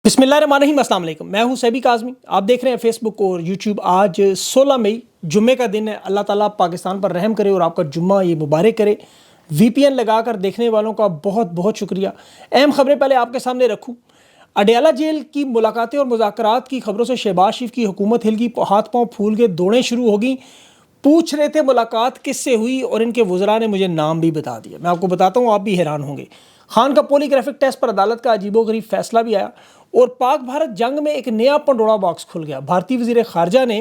بسم اللہ الرحمن الرحیم، السلام علیکم۔ میں ہوں سیبی کاظمی، آپ دیکھ رہے ہیں فیس بک اور یوٹیوب۔ آج 16 مئی جمعے کا دن ہے۔ اللہ تعالیٰ پاکستان پر رحم کرے اور آپ کا جمعہ یہ مبارک کرے۔ وی پی این لگا کر دیکھنے والوں کا بہت بہت شکریہ۔ اہم خبریں پہلے آپ کے سامنے رکھوں۔ اڈیالہ جیل کی ملاقاتیں اور مذاکرات کی خبروں سے شہباز شریف کی حکومت ہل گئی، ہاتھ پاؤں پھول کے دوڑیں شروع ہو گئیں۔ پوچھ رہے تھے ملاقات کس سے ہوئی اور ان کے وزراء نے مجھے نام بھی بتا دیا۔ میں آپ کو بتاتا ہوں، آپ بھی حیران ہوں گے۔ خان کا پولی گرافک ٹیسٹ پر عدالت کا عجیب و غریب فیصلہ بھی آیا اور پاک بھارت جنگ میں ایک نیا پنڈورا باکس کھل گیا۔ بھارتی وزیر خارجہ نے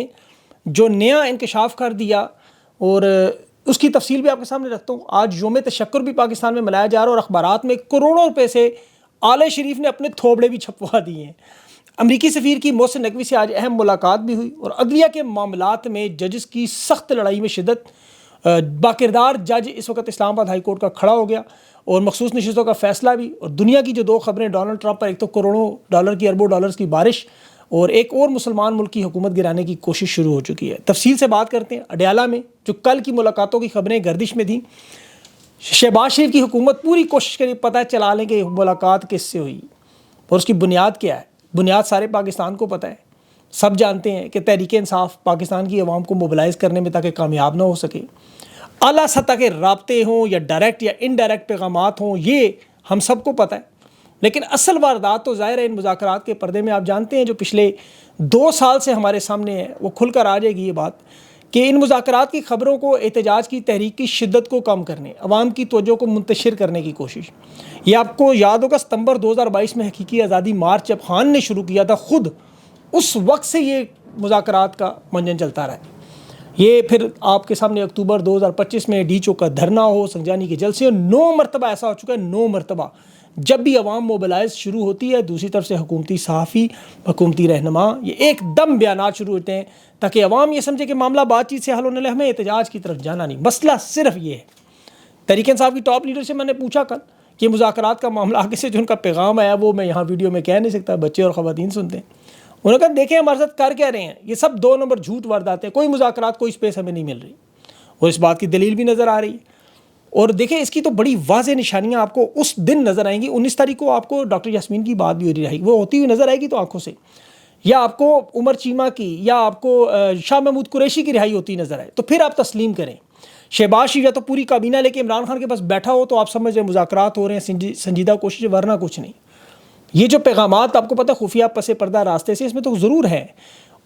جو نیا انکشاف کر دیا اور اس کی تفصیل بھی آپ کے سامنے رکھتا ہوں۔ آج یوم تشکر بھی پاکستان میں منایا جا رہا ہے اور اخبارات میں کروڑوں روپے سے آل شریف نے اپنے تھوبڑے بھی چھپوا دیے ہیں۔ امریکی سفیر کی محسن نقوی سے آج اہم ملاقات بھی ہوئی اور عدلیہ کے معاملات میں ججز کی سخت لڑائی میں شدت۔ باکردار جج اس وقت اسلام آباد ہائی کورٹ کا کھڑا ہو گیا اور مخصوص نشستوں کا فیصلہ بھی۔ اور دنیا کی جو دو خبریں ڈونلڈ ٹرمپ پر، ایک تو کروڑوں ڈالر کی اربوں ڈالرز کی بارش اور ایک اور مسلمان ملک کی حکومت گرانے کی کوشش شروع ہو چکی ہے۔ تفصیل سے بات کرتے ہیں۔ اڈیالہ میں جو کل کی ملاقاتوں کی خبریں گردش میں تھیں، شہباز شریف کی حکومت پوری کوشش کری پتہ چلا لیں کہ ملاقات کس سے ہوئی اور اس کی بنیاد کیا ہے۔ بنیاد سارے پاکستان کو پتہ ہے، سب جانتے ہیں کہ تحریک انصاف پاکستان کی عوام کو موبلائز کرنے میں تاکہ کامیاب نہ ہو سکے، اعلیٰ سطح کے رابطے ہوں یا ڈائریکٹ یا انڈائریکٹ پیغامات ہوں، یہ ہم سب کو پتہ ہے۔ لیکن اصل واردات تو ظاہر ہے ان مذاکرات کے پردے میں آپ جانتے ہیں، جو پچھلے 2 سال سے ہمارے سامنے ہے، وہ کھل کر آ جائے گی یہ بات کہ ان مذاکرات کی خبروں کو احتجاج کی تحریک کی شدت کو کم کرنے، عوام کی توجہ کو منتشر کرنے کی کوشش۔ یہ آپ کو یاد ہوگا ستمبر 2022 میں حقیقی آزادی مارچ جب خان نے شروع کیا تھا، خود اس وقت سے یہ مذاکرات کا منجن چلتا رہا ہے۔ یہ پھر آپ کے سامنے اکتوبر 2025 میں ڈی چوک کا دھرنا ہو، سنجانی کے جلسے ہو، 9 مرتبہ ایسا ہو چکا ہے، 9 مرتبہ جب بھی عوام موبلائز شروع ہوتی ہے، دوسری طرف سے حکومتی صحافی، حکومتی رہنما یہ ایک دم بیانات شروع ہوتے ہیں تاکہ عوام یہ سمجھے کہ معاملہ بات چیت سے حل ہونے لگے، ہمیں احتجاج کی طرف جانا نہیں۔ مسئلہ صرف یہ ہے۔ تحریک انصاف کی ٹاپ لیڈر سے میں نے پوچھا کل کہ مذاکرات کا معاملہ آگے سے جو ان کا پیغام آیا وہ میں یہاں ویڈیو میں کہہ نہیں سکتا، بچے اور خواتین سنتے ہیں۔ انہوں نے کہا دیکھیں ہمارے ساتھ کر کیا رہے ہیں، یہ سب 2 نمبر جھوٹ وارداتیں، کوئی مذاکرات کوئی سپیس ہمیں نہیں مل رہی، اور اس بات کی دلیل بھی نظر آ رہی ہے۔ اور دیکھیں اس کی تو بڑی واضح نشانیاں آپ کو اس دن نظر آئیں گی۔ 19 تاریخ کو آپ کو ڈاکٹر یاسمین کی بات بھی ہو رہی رہی، وہ ہوتی ہوئی نظر آئے گی تو آنکھوں سے، یا آپ کو عمر چیمہ کی یا آپ کو شاہ محمود قریشی کی رہائی ہوتی نظر آئے تو پھر آپ تسلیم کریں۔ شہباز شریف یا تو پوری کابینہ لے کے عمران خان کے پاس بیٹھا ہو تو آپ سمجھ رہے مذاکرات ہو رہے ہیں، سنجیدہ کوشش، ورنہ کچھ نہیں۔ یہ جو پیغامات آپ کو پتہ خفیہ پس پردہ راستے سے، اس میں تو ضرور ہے۔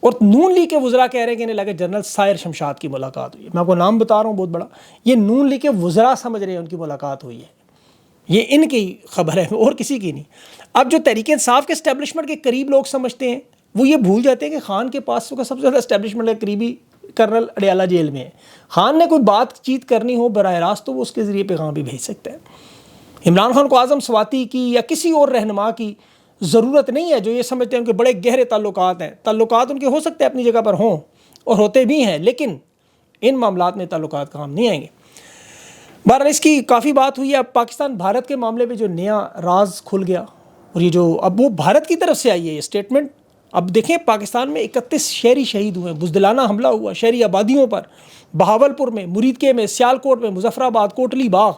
اور نون لیگ کے وزراء کہہ رہے ہیں کہ انہیں لگا جنرل سائر شمشاد کی ملاقات ہوئی ہے۔ میں آپ کو نام بتا رہا ہوں بہت بڑا، یہ نون لیگ کے وزراء سمجھ رہے ہیں ان کی ملاقات ہوئی ہے، یہ ان کی خبر ہے اور کسی کی نہیں۔ اب جو تحریک انصاف کے اسٹیبلشمنٹ کے قریب لوگ سمجھتے ہیں، وہ یہ بھول جاتے ہیں کہ خان کے پاس سب سے زیادہ اسٹیبلشمنٹ کے قریبی کرنل اڈیالہ جیل میں ہے۔ خان نے کوئی بات چیت کرنی ہو براہ راست تو وہ اس کے ذریعے پیغام بھی بھیج سکتا ہے۔ عمران خان کو اعظم سواتی کی یا کسی اور رہنما کی ضرورت نہیں ہے جو یہ سمجھتے ہیں کہ بڑے گہرے تعلقات ہیں۔ تعلقات ان کے ہو سکتے ہیں اپنی جگہ پر ہوں اور ہوتے بھی ہیں، لیکن ان معاملات میں تعلقات کام نہیں آئیں گے۔ بہرحال اس کی کافی بات ہوئی ہے۔ اب پاکستان بھارت کے معاملے میں جو نیا راز کھل گیا اور یہ جو اب وہ بھارت کی طرف سے آئی ہے یہ اسٹیٹمنٹ۔ اب دیکھیں پاکستان میں 31 شہری شہید ہوئے، بزدلانہ حملہ ہوا شہری آبادیوں پر، بہاولپور میں، مریدکے میں، سیالکوٹ میں، مظفر آباد، کوٹلی باغ۔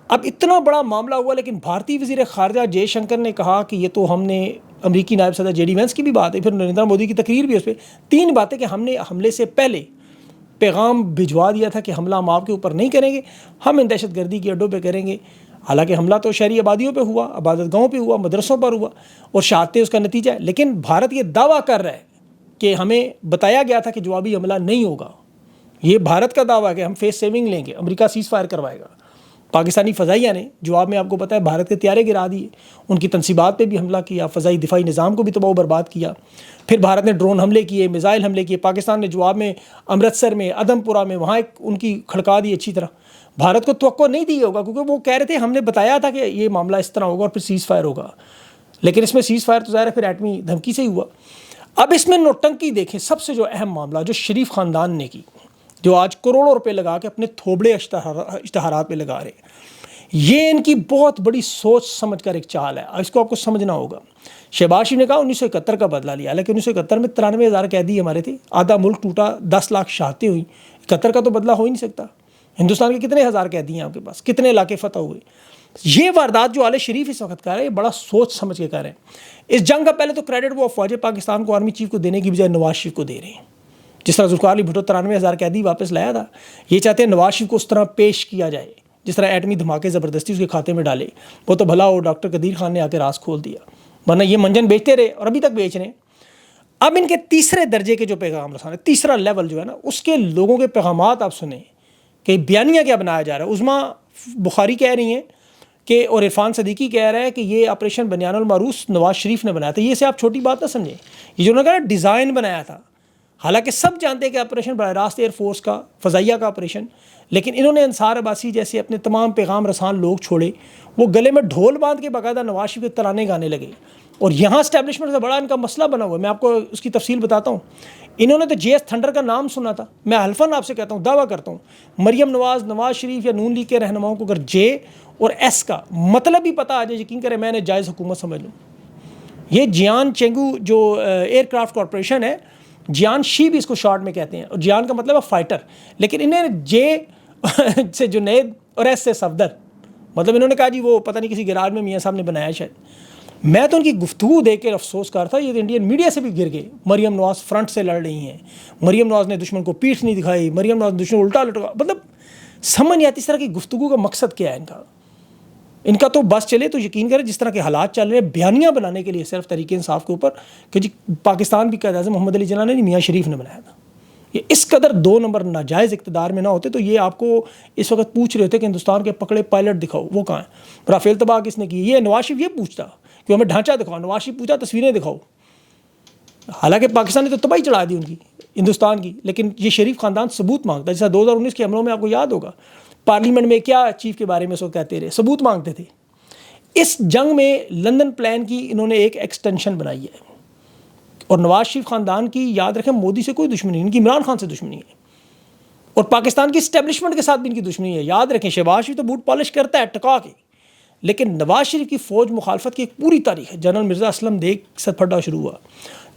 اب اتنا بڑا معاملہ ہوا لیکن بھارتی وزیر خارجہ جے شنکر نے کہا کہ یہ تو ہم نے، امریکی نائب صدر جے ڈی وینس کی بھی بات ہے، پھر نریندر مودی کی تقریر بھی اس پہ، 3 باتیں کہ ہم نے حملے سے پہلے پیغام بھجوا دیا تھا کہ حملہ ہم آپ کے اوپر نہیں کریں گے، ہم ان دہشت گردی کے اڈوں پہ کریں گے۔ حالانکہ حملہ تو شہری آبادیوں پہ ہوا، عبادت گاہوں پہ ہوا، مدرسوں پر ہوا اور شہادتیں اس کا نتیجہ ہے، لیکن بھارت یہ دعویٰ کر رہا ہے کہ ہمیں بتایا گیا تھا کہ جوابی حملہ نہیں ہوگا۔ یہ بھارت کا دعویٰ ہے کہ ہم فیس سیونگ لیں گے، امریکہ سیز فائر کروائے گا۔ پاکستانی فضائیہ نے جواب میں آپ کو پتہ ہے بھارت کے طیارے گرا دیے، ان کی تنصیبات پہ بھی حملہ کیا، فضائی دفاعی نظام کو بھی تباہ و برباد کیا۔ پھر بھارت نے ڈرون حملے کیے، میزائل حملے کیے، پاکستان نے جواب میں امرتسر میں، ادم پورہ میں وہاں ان کی کھڑکا دی اچھی طرح۔ بھارت کو توقع نہیں دی ہوگا کیونکہ وہ کہہ رہے تھے ہم نے بتایا تھا کہ یہ معاملہ اس طرح ہوگا اور پھر سیز فائر ہوگا، لیکن اس میں سیز فائر تو ظاہر ہے پھر ایٹمی دھمکی سے ہی ہوا۔ اب اس میں نوٹنکی دیکھیں، سب سے جو اہم معاملہ جو شریف خاندان نے کی، جو آج کروڑوں روپے لگا کے اپنے تھوبڑے اشتہارات پہ لگا رہے ہیں، یہ ان کی بہت بڑی سوچ سمجھ کر ایک چال ہے، اس کو آپ کو سمجھنا ہوگا۔ شہباز شریف نے کہا 1971 کا بدلہ لیا، حالانکہ 1971 میں 93,000 قیدی ہمارے تھے، آدھا ملک ٹوٹا، 10 لاکھ شہادتیں ہوئیں، 71 کا تو بدلہ ہو ہی نہیں سکتا۔ ہندوستان کے کتنے ہزار قیدی ہیں آپ کے پاس، کتنے علاقے فتح ہوئے، یہ واردات جو آل شریف اس وقت کر رہے ہیں، یہ بڑا سوچ سمجھ کے کر رہے ہیں۔ اس جنگ کا پہلے تو کریڈٹ وہ افواج پاکستان کو آرمی چیف کو دینے کی بجائے نواز شریف کو دے رہے ہیں۔ جس طرح ذوالفقار علی بھٹو 93,000 قیدی واپس لایا تھا، یہ چاہتے ہیں نواز شریف کو اس طرح پیش کیا جائے جس طرح ایٹمی دھماکے زبردستی اس کے کھاتے میں ڈالے۔ وہ تو بھلا ہو ڈاکٹر قدیر خان نے آ کے راز کھول دیا، ورنہ یہ منجن بیچتے رہے اور ابھی تک بیچ رہے ہیں۔ اب ان کے تیسرے درجے کے جو پیغام رسانے، تیسرا لیول جو ہے نا، اس کے لوگوں کے پیغامات آپ سنیں کہ بیانیہ کیا بنایا جا رہا ہے۔ عظمیٰ بخاری کہہ رہی ہیں کہ، اور عرفان صدیقی کہہ رہا ہے کہ یہ آپریشن بنیان المعروف نواز شریف نے بنایا تھا۔ یہ سے آپ چھوٹی بات نہ سمجھیں، یہ جو انہوں نے کہا ڈیزائن بنایا تھا، حالانکہ سب جانتے ہیں کہ آپریشن براہ راست ایئر فورس کا، فضائیہ کا آپریشن، لیکن انہوں نے انصار عباسی جیسے اپنے تمام پیغام رسان لوگ چھوڑے، وہ گلے میں ڈھول باندھ کے باقاعدہ نواز شریف کے ترانے گانے لگے، اور یہاں اسٹیبلشمنٹ سے بڑا ان کا مسئلہ بنا ہوا ہے۔ میں آپ کو اس کی تفصیل بتاتا ہوں۔ انہوں نے تو جے ایس تھنڈر کا نام سنا تھا۔ میں حلفاً آپ سے کہتا ہوں، دعویٰ کرتا ہوں، مریم نواز، نواز شریف یا نون لیگ کے رہنماؤں کو اگر جے اور ایس کا مطلب ہی پتہ آ جائے، یقین کریں میں نے جائز حکومت سمجھ لوں۔ یہ جیان چینگو جو ایئر کرافٹ کارپوریشن ہے، جیان شی بھی اس کو شارٹ میں کہتے ہیں، اور جیان کا مطلب ہے فائٹر، لیکن انہیں جے سے جنید اور ایس سے صفدر، مطلب انہوں نے کہا جی وہ پتہ نہیں کسی گراج میں میاں صاحب نے بنایا شاید۔ میں تو ان کی گفتگو دیکھ کے افسوس کر تھا، یہ تو انڈین میڈیا سے بھی گر گئے۔ مریم نواز فرنٹ سے لڑ رہی ہیں، مریم نواز نے دشمن کو پیٹھ نہیں دکھائی، مریم نواز نے دشمن الٹا لٹکا، مطلب سمجھ نہیں آتی اس طرح کی گفتگو کا مقصد کیا ہے ان کا تو بس چلے تو یقین کریں جس طرح کے حالات چل رہے ہیں، بیانیاں بنانے کے لیے صرف تحریک انصاف کے اوپر کہ جی پاکستان بھی قائد اعظم محمد علی جناح نے نہیں، میاں شریف نے بنایا تھا۔ یہ اس قدر 2 نمبر ناجائز اقتدار میں نہ ہوتے تو یہ آپ کو اس وقت پوچھ رہے تھے کہ ہندوستان کے پکڑے پائلٹ دکھاؤ، وہ کہاں ہیں؟ رافیل تباہ کس نے کی؟ یہ نواز شریف یہ پوچھتا کہ ہمیں ڈھانچہ دکھاؤ، نواز شریف پوچھا تصویریں دکھاؤ۔ حالانکہ پاکستان نے تو تباہی چڑھا دی ان کی، ہندوستان کی، لیکن یہ شریف خاندان ثبوت مانگتا ہے۔ جیسا 2019 کے حملوں میں آپ کو یاد ہوگا پارلیمنٹ میں کیا چیف کے بارے میں سو کہتے رہے، ثبوت مانگتے تھے۔ اس جنگ میں لندن پلان کی انہوں نے ایک ایکسٹینشن بنائی ہے، اور نواز شریف خاندان کی یاد رکھیں مودی سے کوئی دشمنی نہیں، ان کی عمران خان سے دشمنی ہے، اور پاکستان کی اسٹیبلشمنٹ کے ساتھ بھی ان کی دشمنی ہے۔ یاد رکھیں شہباز شریف تو بوٹ پالش کرتا ہے ٹکا کے، لیکن نواز شریف کی فوج مخالفت کی ایک پوری تاریخ ہے۔ جنرل مرزا اسلم دیگ سے پھڈا شروع ہوا،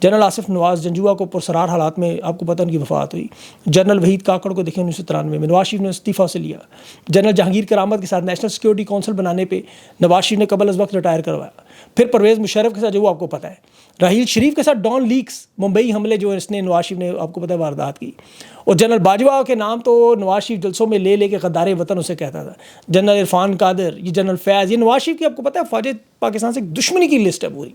جنرل آصف نواز جنجوعہ کو پرسرار حالات میں آپ کو پتہ ان کی وفات ہوئی، جنرل وحید کاکڑ کو دیکھیں 1993 میں نواز شریف نے استعفیٰ سے لیا، جنرل جہانگیر کرامت کے ساتھ نیشنل سیکورٹی کونسل بنانے پہ نواز شریف نے قبل از وقت ریٹائر کروایا، پھر پرویز مشرف کے ساتھ جو آپ کو پتہ ہے، راحیل شریف کے ساتھ ڈان لیکس ممبئی حملے جو اس نے نواز شریف نے آپ کو پتہ ہے واردات کی، اور جنرل باجوہ کے نام تو نواز شریف جلسوں میں لے کے غدار وطن اسے کہتا تھا، جنرل عرفان قادر، یہ جنرل فیض، یہ نواز شریف کی آپ کو پتہ ہے فوج پاکستان سے دشمنی کی لسٹ ہے پوری۔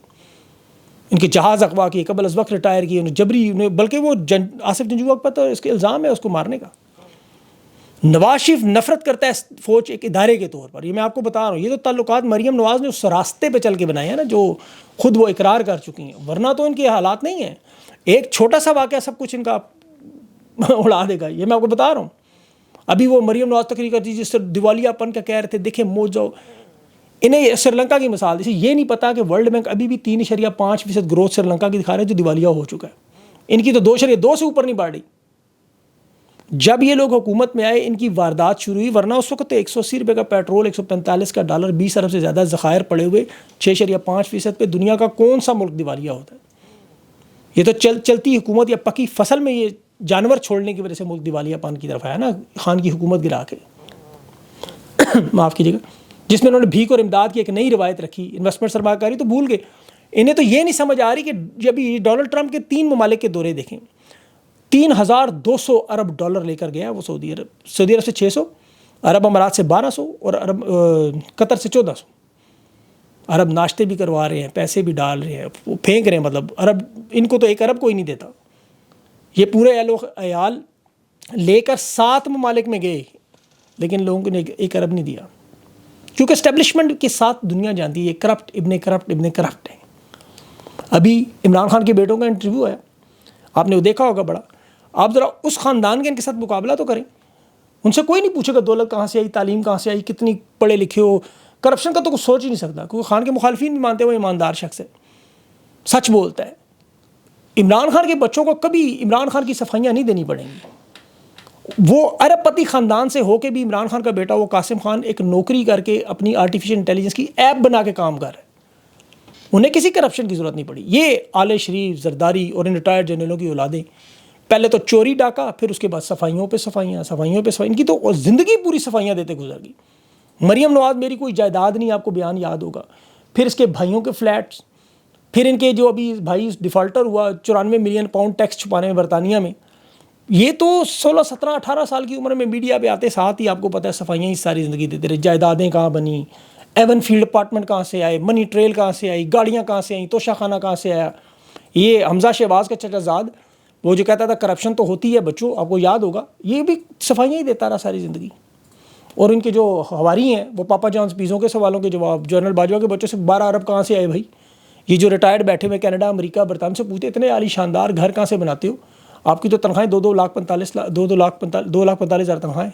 ان کے جہاز اغوا کیے، قبل از وقت ریٹائر کیے، انہیں جبری، بلکہ وہ آصف جنجوعہ پر تو اس کے الزام ہے اس کو مارنے کا۔ نواز شریف نفرت کرتا ہے فوج ایک ادارے کے طور پر، یہ میں آپ کو بتا رہا ہوں۔ یہ تو تعلقات مریم نواز نے اس راستے پہ چل کے بنائے ہیں نا جو خود وہ اقرار کر چکی ہیں، ورنہ تو ان کے حالات نہیں ہیں۔ ایک چھوٹا سا واقعہ سب کچھ ان کا اڑا دے گا، یہ میں آپ کو بتا رہا ہوں۔ ابھی وہ مریم نواز تقریر کرتی جس سے دیوالیہ پن کا کہہ رہے تھے، دیکھیں موج جاؤ، انہیں سری لنکا کی مثال دی، یہ نہیں پتا کہ ورلڈ بینک ابھی بھی 3.5% گروتھ سری لنکا کی دکھا رہے ہیں جو دیوالیہ ہو چکا ہے، ان کی تو 2.2 سے اوپر نہیں بڑھ رہی۔ جب یہ لوگ حکومت میں آئے ان کی واردات شروع ہوئی، ورنہ اس وقت 180 روپے کا پیٹرول، 145 کا ڈالر، 20 ارب سے زیادہ ذخائر پڑے ہوئے، 6.5% پہ دنیا کا کون سا ملک دیوالیہ ہوتا ہے؟ یہ تو چلتی حکومت یا پکی فصل میں یہ جانور چھوڑنے کی وجہ سے ملک دیوالیہ پان کی طرف آیا نا، خان کی حکومت گرا کے معاف کیجیے گا، جس میں انہوں نے بھیک اور امداد کی ایک نئی روایت رکھی، انویسٹمنٹ سرمایہ کاری تو بھول گئے۔ انہیں تو یہ نہیں سمجھ آ رہی کہ جب یہ ڈونلڈ ٹرمپ کے 3 ممالک کے دورے دیکھیں، 3,200 ارب ڈالر لے کر گیا وہ سعودی عرب سے 600، عرب امارات سے 1200 اور قطر سے 1400۔ عرب ناشتے بھی کروا رہے ہیں، پیسے بھی ڈال رہے ہیں، وہ پھینک رہے ہیں، مطلب عرب ان کو تو 1 ارب کوئی نہیں دیتا۔ یہ پورے عیال لے کر 7 ممالک میں گئے، لیکن لوگوں نے 1 ارب نہیں دیا، کیونکہ اسٹیبلشمنٹ کے ساتھ دنیا جانتی ہے یہ کرپٹ ابن کرپٹ ہے۔ ابھی عمران خان کے بیٹوں کا انٹرویو ہے، آپ نے وہ دیکھا ہوگا بڑا، آپ ذرا اس خاندان کے ان کے ساتھ مقابلہ تو کریں، ان سے کوئی نہیں پوچھے گا دولت کہاں سے آئی، تعلیم کہاں سے آئی، کتنی پڑھے لکھے ہو، کرپشن کا تو کچھ سوچ ہی نہیں سکتا، کیونکہ خان کے مخالفین بھی مانتے ہیں وہ ایماندار شخص ہے، سچ بولتا ہے۔ عمران خان کے بچوں کو کبھی عمران خان کی صفائیاں نہیں دینی پڑیں گی۔ وہ ارب پتی خاندان سے ہو کے بھی عمران خان کا بیٹا وہ قاسم خان ایک نوکری کر کے اپنی آرٹیفیشل انٹیلیجنس کی ایپ بنا کے کام کر رہے ہیں، انہیں کسی کرپشن کی ضرورت نہیں پڑی۔ یہ آل شریف، زرداری اور ان ریٹائرڈ جنرلوں کی اولادیں پہلے تو چوری ڈاکہ، پھر اس کے بعد صفائیوں پہ صفائیاں، ان کی تو زندگی پوری صفائیاں دیتے گزر گئی۔ مریم نواز میری کوئی جائیداد نہیں، آپ کو بیان یاد ہوگا. پھر اس کے بھائیوں کے فلیٹس، پھر ان کے جو ابھی بھائی ڈیفالٹر ہوا 94 ملین پاؤنڈ ٹیکس چھپانے میں برطانیہ میں. یہ تو 16 17 18 سال کی عمر میں میڈیا پہ آتے ساتھ ہی آپ کو پتہ ہے صفائیاں ہی ساری زندگی دیتے رہے. جائیدادیں کہاں بنی، ایون فیلڈ اپارٹمنٹ کہاں سے آئے، منی ٹریل کہاں سے آئی، گاڑیاں کہاں سے آئیں، توشہ خانہ کہاں سے آیا. یہ حمزہ شہباز کا چچا زاد وہ جو کہتا تھا کرپشن تو ہوتی ہے بچوں، آپ کو یاد ہوگا، یہ بھی صفائیاں ہی دیتا رہا ساری زندگی. اور ان کے جو ہواری ہیں وہ پاپا جانس پیزوں کے سوالوں کے جواب، جنرل باجوہ کے بچوں سے 12 ارب کہاں سے آئے بھائی. یہ جو ریٹائرڈ بیٹھے ہوئے کینیڈا امریکہ برطانیہ سے پوچھتے اتنے عالی شاندار گھر کہاں سے بناتے ہو، آپ کی تو تنخواہیں 2 لاکھ 45 ہزار تنخواہیں.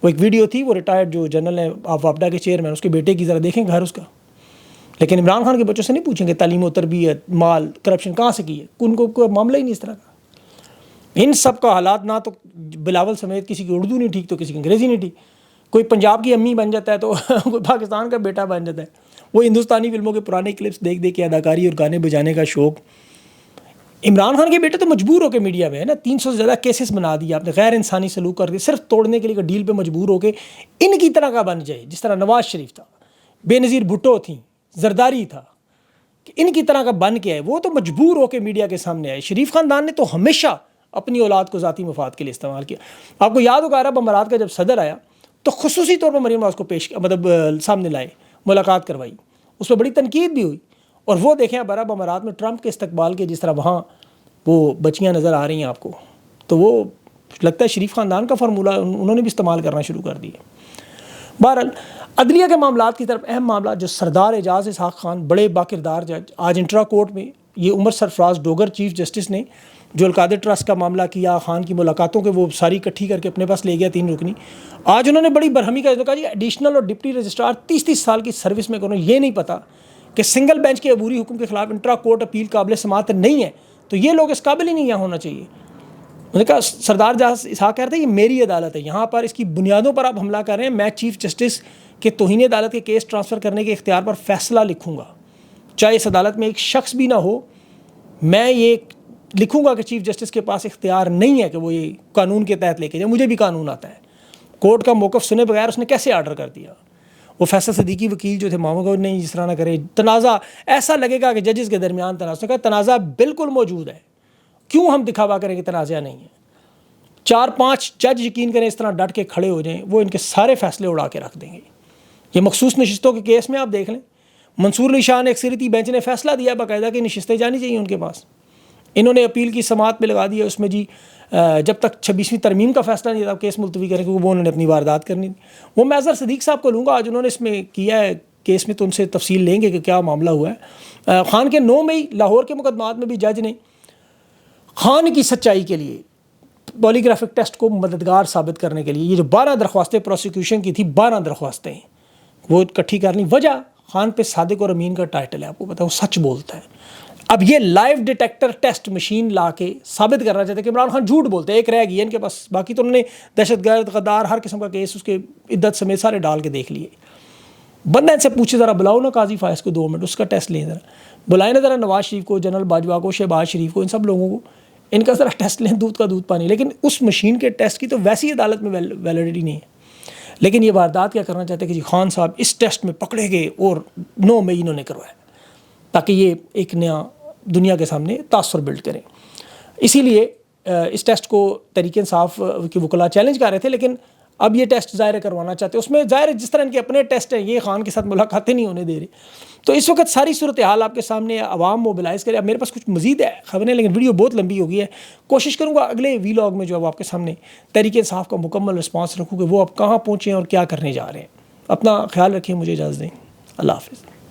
وہ ایک ویڈیو تھی، وہ ریٹائرڈ جو جنرل ہیں وابڈا کے چیئرمین، اس کے بیٹے کی ذرا دیکھیں گھر اس کا. لیکن عمران خان کے بچوں سے نہیں پوچھیں گے تعلیم و تربیت، مال، کرپشن کہاں سے کی ہے، ان کو کوئی معاملہ ہی نہیں اس طرح کا. ان سب کا حالات نہ تو بلاول سمیت کسی کی اردو نہیں ٹھیک تو کسی کی انگریزی نہیں ٹھیک. کوئی پنجاب کی امی بن جاتا ہے تو کوئی پاکستان کا بیٹا بن جاتا ہے. وہ ہندوستانی فلموں کے پرانے کلپس دیکھ دیکھ کے اداکاری اور گانے بجانے کا شوق. عمران خان کے بیٹے تو مجبور ہو کے میڈیا میں ہے نا، 300 سے زیادہ کیسز بنا دیے آپ نے، غیر انسانی سلوک کر دیا صرف توڑنے کے لیے ڈیل پہ مجبور ہو کے. ان کی طرح کا بن جائے جس طرح نواز شریف تھا، بے نظیر بھٹو تھیں، زرداری تھا، کہ ان کی طرح کا بن کے آئے. وہ تو مجبور ہو کے میڈیا کے سامنے آئے. شریف خاندان نے تو ہمیشہ اپنی اولاد کو ذاتی مفاد کے لیے استعمال کیا. آپ کو یاد ہوگا عرب امارات کا جب صدر آیا تو خصوصی طور پر مریم نواز کو سامنے لائے، ملاقات کروائی، اس پہ بڑی تنقید بھی ہوئی. اور وہ دیکھیں اب عرب امارات میں ٹرمپ کے استقبال کے جس طرح وہاں وہ بچیاں نظر آ رہی ہیں آپ کو، تو وہ لگتا ہے شریف خاندان کا فارمولہ انہوں نے بھی استعمال کرنا شروع کر دیا. بہرحال عدلیہ کے معاملات کی طرف اہم معاملہ جو سردار اعجاز اسحاق خان، بڑے باکردار جج، آج انٹرا کورٹ میں یہ عمر سرفراز ڈوگر چیف جسٹس نے جو القادر ٹرسٹ کا معاملہ کیا، خان کی ملاقاتوں کے وہ ساری اکٹھی کر کے اپنے پاس لے گیا 3 رکنی. آج انہوں نے بڑی برہمی کا کہا جی ایڈیشنل اور ڈپٹی رجسٹرار 30 سال کی سروس میں انہوں یہ نہیں پتا کہ سنگل بینچ کے عبوری حکم کے خلاف انٹرا کورٹ اپیل قابل سماعت نہیں ہے، تو یہ لوگ اس قابل ہی نہیں یہاں ہونا چاہیے. انہوں نے کہا سردار اعجاز اسحاق کہتے ہیں یہ میری عدالت ہے، یہاں پر اس کی بنیادوں پر آپ حملہ کر رہے ہیں، میں چیف جسٹس کے توہین عدالت کے کیس ٹرانسفر کرنے کے اختیار پر فیصلہ لکھوں گا، چاہے اس عدالت میں ایک شخص بھی نہ ہو. میں یہ لکھوں گا کہ چیف جسٹس کے پاس اختیار نہیں ہے کہ وہ یہ قانون کے تحت لے کے جائے، مجھے بھی قانون آتا ہے. کورٹ کا موقف سنے بغیر اس نے کیسے آرڈر کر دیا. وہ فیصل صدیقی وکیل جو تھے مامو گور نے اس طرح نہ کرے، تنازع ایسا لگے گا کہ ججز کے درمیان تنازع، کہا تنازع بالکل موجود ہے، کیوں ہم دکھاوا کریں کہ تنازع نہیں ہے. 4-5 جج یقین کریں اس طرح ڈٹ کے کھڑے ہو جائیں، وہ ان کے سارے فیصلے اڑا کے رکھ دیں گے. یہ مخصوص نشستوں کے کیس میں آپ دیکھ لیں، منصور علی شاہ نے اکثریتی بینچ نے فیصلہ دیا باقاعدہ کہ نشستیں جانی چاہیے ان کے پاس. انہوں نے اپیل کی سماعت پہ لگا دیا، اس میں جی جب تک 26ویں ترمیم کا فیصلہ نہیں تھا کیس ملتوی کریں کیونکہ وہ انہوں نے اپنی واردات کرنی تھی. وہ میں اظہر صدیق صاحب کو لوں گا، آج انہوں نے اس میں کیا ہے کیس میں، تو ان سے تفصیل لیں گے کہ کیا معاملہ ہوا ہے. خان کے 9 مئی لاہور کے مقدمات میں بھی جج نے خان کی سچائی کے لیے پولیگرافک ٹیسٹ کو مددگار ثابت کرنے کے لیے یہ جو 12 درخواستیں پروسیکیوشن کی تھی، 12 درخواستیں وہ اکٹھی کر لیں. وجہ خان پہ صادق اور امین کا ٹائٹل ہے، آپ کو پتہ ہے وہ سچ بولتا ہے. اب یہ لائیو ڈیٹیکٹر ٹیسٹ مشین لا کے ثابت کرنا چاہتے ہیں کہ عمران خان جھوٹ بولتے ہیں، ایک رہ گئی ہے ان کے پاس، باقی تو انہوں نے دہشت گرد، غدار، ہر قسم کا کیس اس کے عدت سمیت سارے ڈال کے دیکھ لیے. بندہ ان سے پوچھے ذرا بلاؤ نا قاضی فائز کو 2 منٹ اس کا ٹیسٹ لیں، ذرا بلائیں نا ذرا نواز شریف کو، جنرل باجوہ کو، شہباز شریف کو، ان سب لوگوں کو ان کا ذرا ٹیسٹ لیں، دودھ کا دودھ پانی. لیکن اس مشین کے ٹیسٹ کی تو ویسی عدالت میں ویلیڈیٹی نہیں ہے. لیکن یہ واردات کیا کرنا چاہتے ہیں کہ جی خان صاحب اس ٹیسٹ میں پکڑے گئے اور 9 مئی انہوں نے کروایا تاکہ یہ ایک نیا دنیا کے سامنے تاثر بلڈ کریں. اسی لیے اس ٹیسٹ کو تحریک انصاف کے وکلاء چیلنج کر رہے تھے، لیکن اب یہ ٹیسٹ ظاہر کروانا چاہتے ہیں. اس میں ظاہر جس طرح ان کے اپنے ٹیسٹ ہیں، یہ خان کے ساتھ ملاقاتیں نہیں ہونے دے رہے. تو اس وقت ساری صورتحال آپ کے سامنے، عوام موبلائز کرے. اب میرے پاس کچھ مزید ہے خبریں، لیکن ویڈیو بہت لمبی ہو گئی ہے. کوشش کروں گا اگلے ویلاگ میں جو اب آپ کے سامنے تحریک انصاف کا مکمل رسپانس رکھوں کہ وہ اب کہاں پہنچے ہیں اور کیا کرنے جا رہے ہیں. اپنا خیال رکھیں، مجھے اجازت دیں. اللہ حافظ.